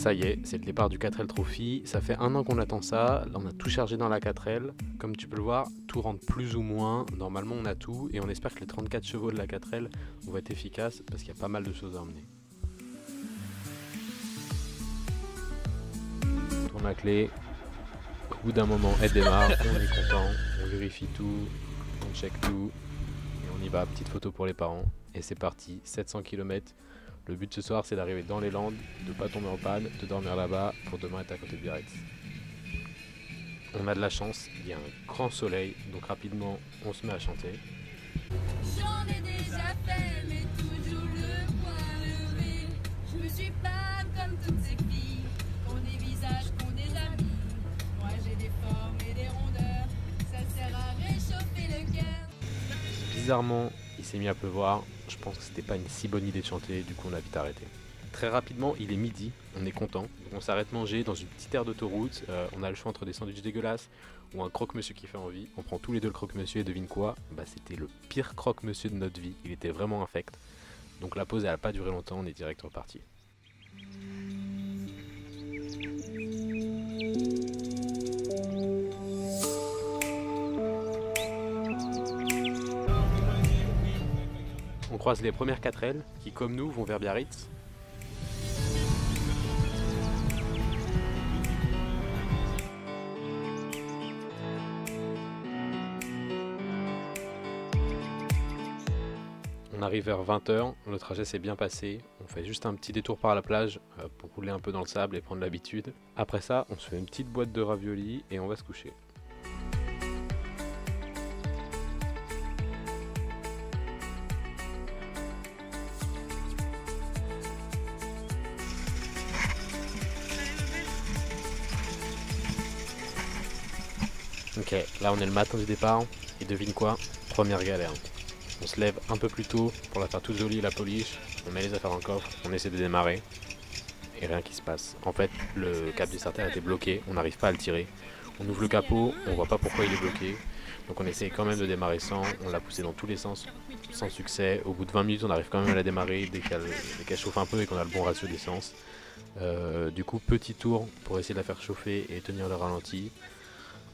Ça y est, c'est le départ du 4L Trophy. Ça fait 1 an qu'on attend ça. Là, on a tout chargé dans la 4L. Comme tu peux le voir, tout rentre plus ou moins. Normalement, on a tout et on espère que les 34 chevaux de la 4L vont être efficaces parce qu'il y a pas mal de choses à emmener. On tourne la clé. Au bout d'un moment, elle démarre. On est content. On vérifie tout. On check tout. Et on y va. Petite photo pour les parents. Et c'est parti. 700 km. Le but ce soir, c'est d'arriver dans les Landes, de ne pas tomber en panne, de dormir là-bas pour demain être à côté de Biarritz. On a de la chance, il y a un grand soleil, donc rapidement, on se met à chanter. J'en ai déjà fait, mais toujours le point levé. Je me suis pas comme toutes ces filles, qui ont des visages, qui ont des amis. Moi j'ai des formes et des rondeurs, ça sert à réchauffer le cœur. Bizarrement, il s'est mis à pleuvoir. Je pense que c'était pas une si bonne idée de chanter, du coup on a vite arrêté. Très rapidement, il est midi, on est content. Donc on s'arrête manger dans une petite aire d'autoroute. On a le choix entre des sandwichs dégueulasses ou un croque-monsieur qui fait envie. On prend tous les deux le croque-monsieur et devine quoi ? C'était le pire croque-monsieur de notre vie. Il était vraiment infect. Donc la pause elle a pas duré longtemps, on est direct reparti. On croise les premières 4L qui, comme nous, vont vers Biarritz. On arrive vers 20h, le trajet s'est bien passé. On fait juste un petit détour par la plage pour rouler un peu dans le sable et prendre l'habitude. Après ça, on se fait une petite boîte de raviolis et on va se coucher. Ok, là on est le matin du départ, et devine quoi ? Première galère. On se lève un peu plus tôt pour la faire toute jolie la polish, on met les affaires dans le coffre, on essaie de démarrer, et rien qui se passe. En fait, le cap du starter a été bloqué, on n'arrive pas à le tirer. On ouvre le capot, on voit pas pourquoi il est bloqué, donc on essaie quand même de démarrer sans, on l'a poussé dans tous les sens, sans succès. Au bout de 20 minutes, on arrive quand même à la démarrer dès qu'elle chauffe un peu et qu'on a le bon ratio d'essence. Du coup, petit tour pour essayer de la faire chauffer et tenir le ralenti.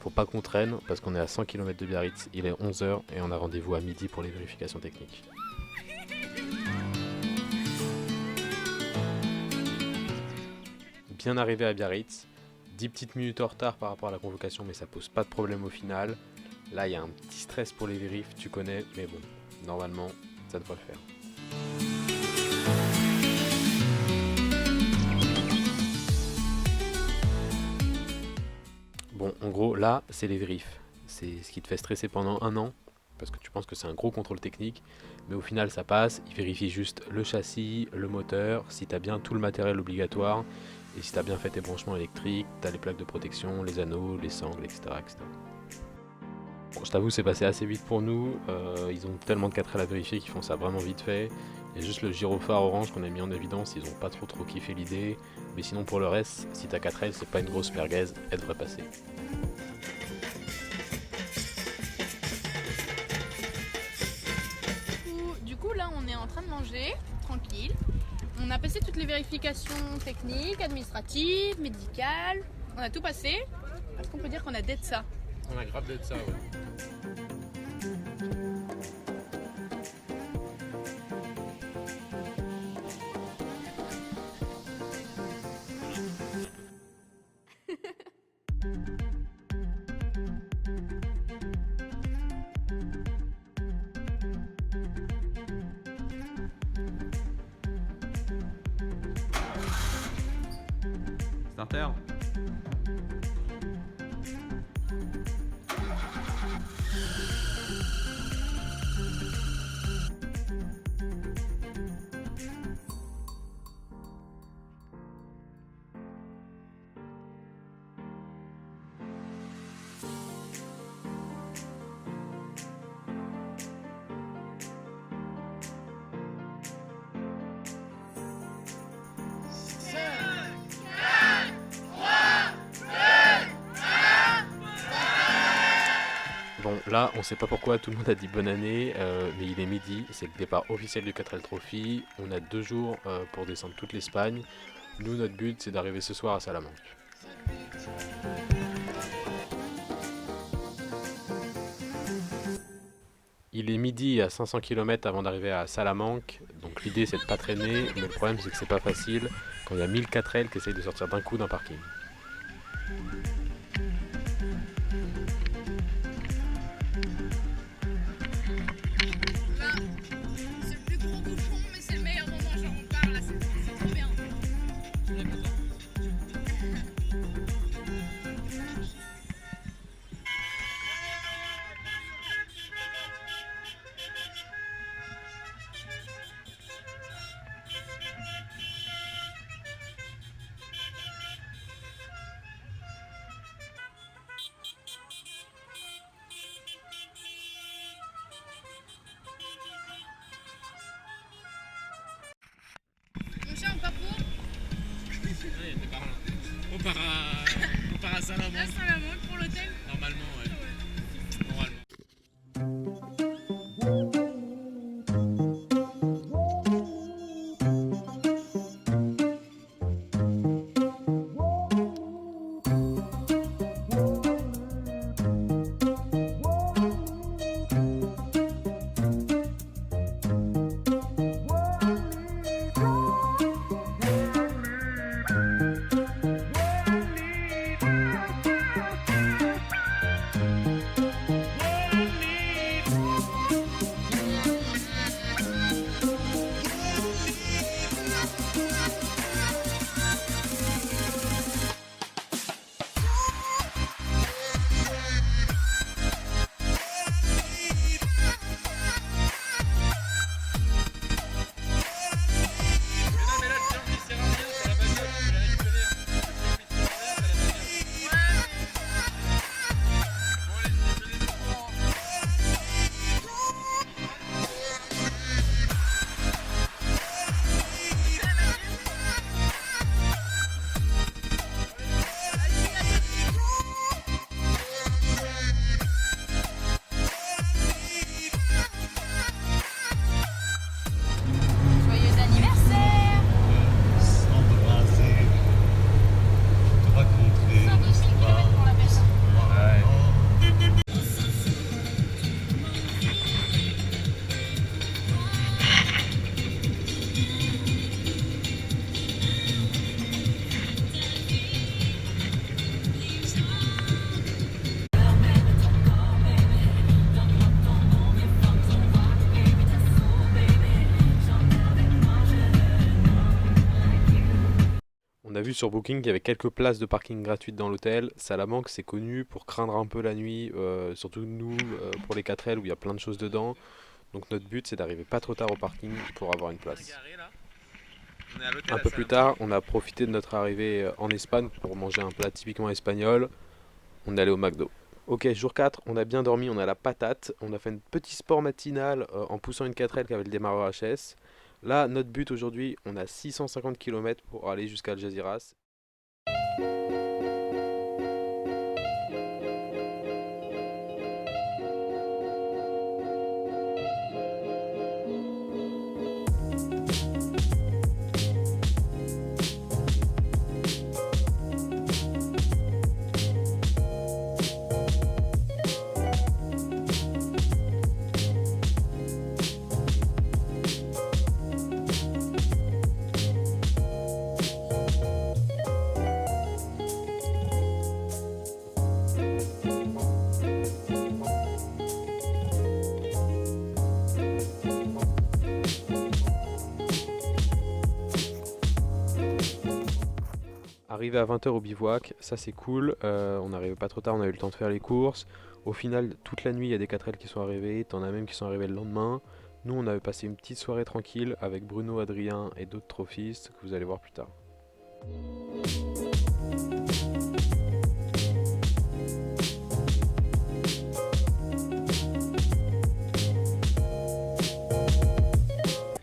Faut pas qu'on traîne parce qu'on est à 100 km de Biarritz, il est 11h et on a rendez-vous à midi pour les vérifications techniques. Bien arrivé à Biarritz, 10 petites minutes en retard par rapport à la convocation mais ça pose pas de problème au final. Là il y a un petit stress pour les vérifs, tu connais, mais bon, normalement ça devrait le faire. Bon, en gros, là, c'est les vérifs. C'est ce qui te fait stresser pendant 1 an, parce que tu penses que c'est un gros contrôle technique, mais au final, ça passe. Ils vérifient juste le châssis, le moteur, si tu as bien tout le matériel obligatoire, et si tu as bien fait tes branchements électriques, tu as les plaques de protection, les anneaux, les sangles, etc. etc. Bon, je t'avoue, c'est passé assez vite pour nous. Ils ont tellement de 4L à vérifier qu'ils font ça vraiment vite fait. Il y a juste le gyrophare orange qu'on a mis en évidence, ils ont pas trop kiffé l'idée. Mais sinon, pour le reste, si t'as 4L, c'est pas une grosse merguez, elle devrait passer. Du coup, là, on est en train de manger, tranquille. On a passé toutes les vérifications techniques, administratives, médicales. On a tout passé. Est-ce qu'on peut dire qu'on a d'être ça ? On a grave d'être ça, ouais. Starter. Bon, là, on sait pas pourquoi tout le monde a dit bonne année, mais il est midi, c'est le départ officiel du 4L Trophy. On a 2 jours pour descendre toute l'Espagne. Nous, notre but, c'est d'arriver ce soir à Salamanque. Il est midi à 500 km avant d'arriver à Salamanque, donc l'idée c'est de pas traîner, mais le problème c'est que c'est pas facile quand il y a 1000 4L qui essayent de sortir d'un coup d'un parking. Là, c'est le plus gros bouchon, mais c'est le meilleur moment. Genre, on part là, c'est trop bien. Mon chat, on part pour On part à la Salamanque, Salamanque pour l'hôtel. normalement, ouais. Normalement. Joyeux anniversaire. S'embrasser, te raconter 112 km pour la personne. On a vu sur Booking qu'il y avait quelques places de parking gratuites dans l'hôtel. Salamanque, c'est connu pour craindre un peu la nuit, surtout nous, pour les 4L où il y a plein de choses dedans. Donc notre but, c'est d'arriver pas trop tard au parking pour avoir une place. On est à l'hôtel Un peu plus tard, on a profité de notre arrivée en Espagne pour manger un plat typiquement espagnol. On est allé au McDo. Ok, jour 4, on a bien dormi, on a la patate. On a fait un petit sport matinal en poussant une 4L qui avait le démarreur HS. Là, notre but aujourd'hui, on a 650 km pour aller jusqu'à Algeciras. Arrivé à 20h au bivouac, ça c'est cool, on n'arrivait pas trop tard, on a eu le temps de faire les courses. Au final, toute la nuit, il y a des 4L qui sont arrivés, t'en as même qui sont arrivés le lendemain. Nous, on avait passé une petite soirée tranquille avec Bruno, Adrien et d'autres trophistes que vous allez voir plus tard.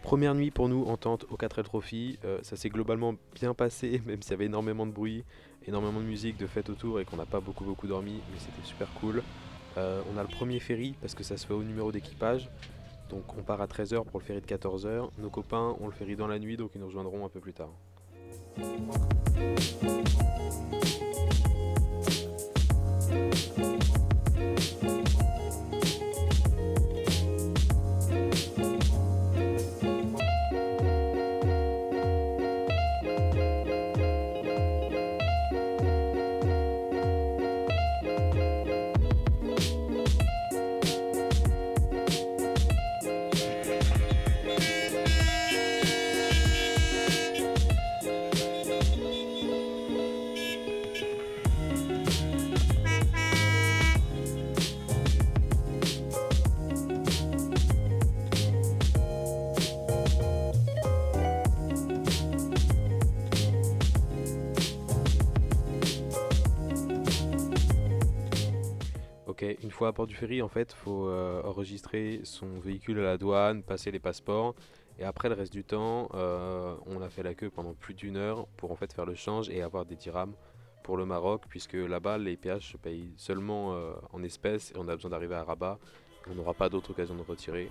Première nuit pour nous en tente au 4L Trophy, ça s'est globalement bien passé, même s'il y avait énormément de bruit, énormément de musique, de fête autour et qu'on n'a pas beaucoup dormi, mais c'était super cool. On a le premier ferry parce que ça se fait au numéro d'équipage, donc on part à 13h pour le ferry de 14h. Nos copains ont le ferry dans la nuit, donc ils nous rejoindront un peu plus tard. Ok, une fois à Port du Ferry, en fait, faut enregistrer son véhicule à la douane, passer les passeports, et après le reste du temps, on a fait la queue pendant plus d'une heure pour en fait faire le change et avoir des dirhams pour le Maroc, puisque là-bas les péages se payent seulement en espèces et on a besoin d'arriver à Rabat. On n'aura pas d'autre occasion de retirer.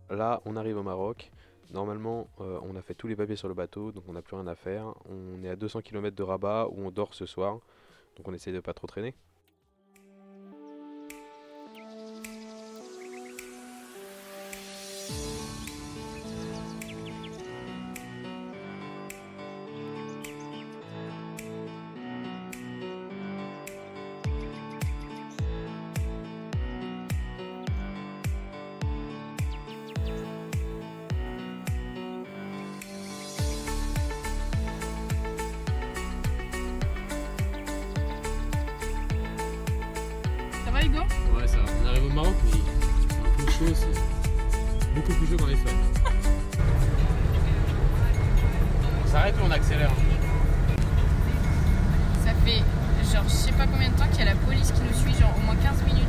Là, on arrive au Maroc. Normalement, on a fait tous les papiers sur le bateau, donc on n'a plus rien à faire. On est à 200 km de Rabat où on dort ce soir, donc on essaie de pas trop traîner. Ça va Hugo? Ouais, ça va. On arrive au Maroc, mais c'est un peu chaud, c'est beaucoup plus chaud qu'en Espagne. On s'arrête ou on accélère? Ça fait genre je sais pas combien de temps qu'il y a la police qui nous suit, genre au moins 15 minutes.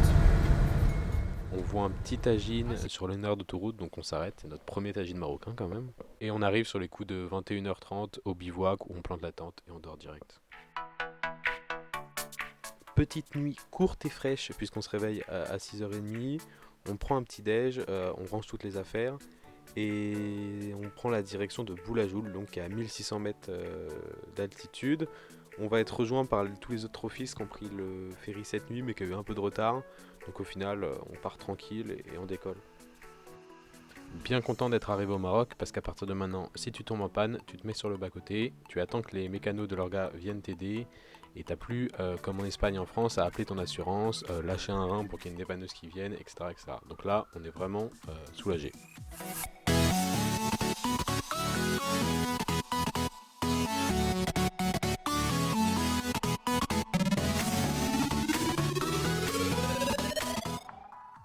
On voit un petit tagine sur le nord d'autoroute, donc on s'arrête. C'est notre premier tagine marocain quand même. Et on arrive sur les coups de 21h30 au bivouac où on plante la tente et on dort direct. Petite nuit courte et fraîche puisqu'on se réveille à 6h30. On prend un petit déj, on range toutes les affaires et on prend la direction de Boulajoul, donc à 1600 mètres d'altitude. On va être rejoint par tous les autres offices qui ont pris le ferry cette nuit mais qui a eu un peu de retard. Donc au final, on part tranquille et on décolle. Bien content d'être arrivé au Maroc parce qu'à partir de maintenant, si tu tombes en panne, tu te mets sur le bas-côté, tu attends que les mécanos de l'orga viennent t'aider et t'as plus, comme en Espagne et en France, à appeler ton assurance, lâcher un rein pour qu'il y ait une dépanneuse qui vienne, etc., etc. Donc là, on est vraiment soulagé.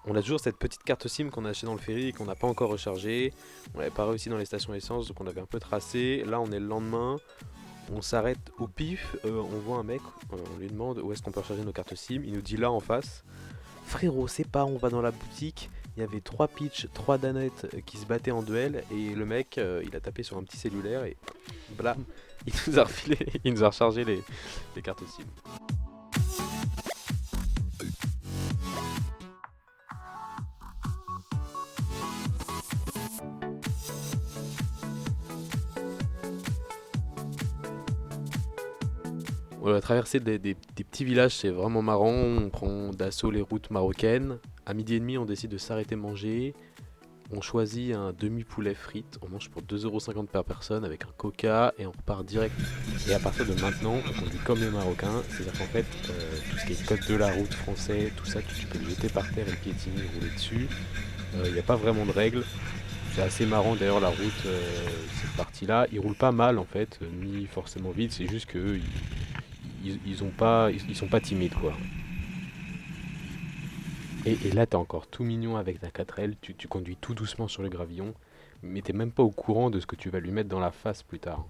On a toujours cette petite carte SIM qu'on a achetée dans le ferry et qu'on n'a pas encore rechargée. On n'avait pas réussi dans les stations essence, donc on avait un peu tracé. Là, on est le lendemain, on s'arrête au pif, on voit un mec, on lui demande où est-ce qu'on peut recharger nos cartes SIM. Il nous dit là en face, frérot, c'est pas, on va dans la boutique. Il y avait 3 pitchs, 3 danettes qui se battaient en duel et le mec, il a tapé sur un petit cellulaire et blam, il nous a refilé, il nous a rechargé les cartes SIM. On va traverser des petits villages, c'est vraiment marrant. On prend d'assaut les routes marocaines. À 12h30, on décide de s'arrêter manger. On choisit un demi-poulet frites. On mange pour 2,50€ par personne avec un coca et on repart direct. Et à partir de maintenant, on conduit comme les Marocains. C'est-à-dire qu'en fait, tout ce qui est code de la route français, tout ça, tu peux le jeter par terre et le piétiner, rouler dessus. Il n'y a pas vraiment de règles. C'est assez marrant d'ailleurs la route, cette partie-là. Ils roulent pas mal en fait, ni forcément vite. C'est juste que ils sont pas timides quoi. Et là t'es encore tout mignon avec ta 4L, tu conduis tout doucement sur le gravillon, mais t'es même pas au courant de ce que tu vas lui mettre dans la face plus tard.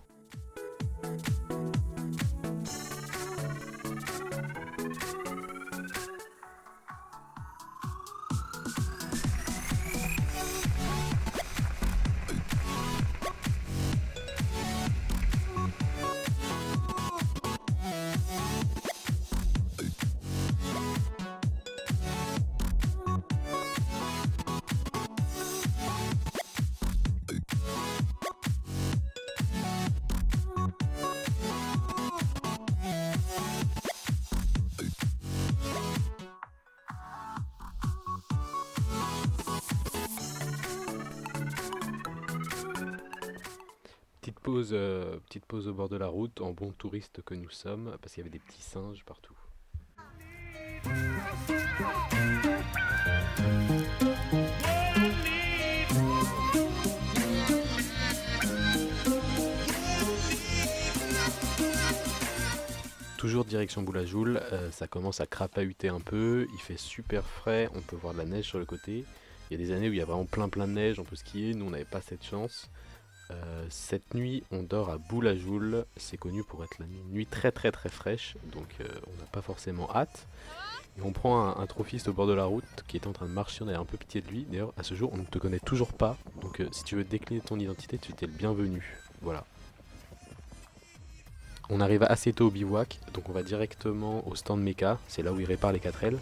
petite pause au bord de la route, en bon touriste que nous sommes, parce qu'il y avait des petits singes partout. Toujours direction Boulajoul, ça commence à crapahuter un peu, il fait super frais, on peut voir de la neige sur le côté. Il y a des années où il y a vraiment plein de neige, on peut skier, nous on n'avait pas cette chance. Cette nuit on dort à Boulajoul, c'est connu pour être la nuit très très très fraîche, donc on n'a pas forcément hâte. Et on prend un trophiste au bord de la route qui était en train de marcher, on avait un peu pitié de lui. D'ailleurs à ce jour on ne te connaît toujours pas, donc si tu veux décliner ton identité tu es le bienvenu. Voilà. On arrive assez tôt au bivouac, donc on va directement au stand méca, c'est là où ils réparent les 4L.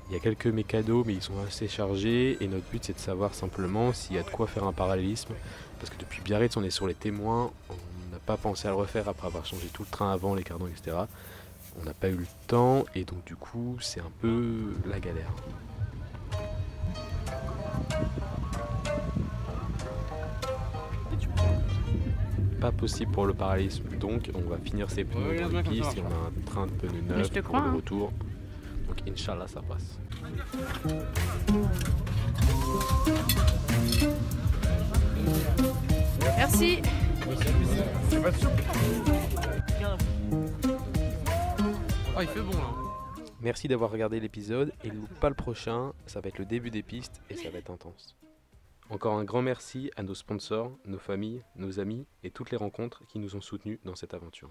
Il y a quelques mécados mais ils sont assez chargés et notre but c'est de savoir simplement s'il y a de quoi faire un parallélisme. Parce que depuis Biarritz on est sur les témoins, on n'a pas pensé à le refaire après avoir changé tout le train avant, les cardans, etc. On n'a pas eu le temps et donc du coup c'est un peu la galère. Pas possible pour le parallélisme, donc on va finir ses pneus dans les pistes et on a un train de pneus neufs pour le retour. Donc Inch'Allah ça passe. Merci. Oh, il fait bon là. Merci d'avoir regardé l'épisode et loupe pas le prochain, ça va être le début des pistes et ça va être intense. Encore un grand merci à nos sponsors, nos familles, nos amis et toutes les rencontres qui nous ont soutenus dans cette aventure.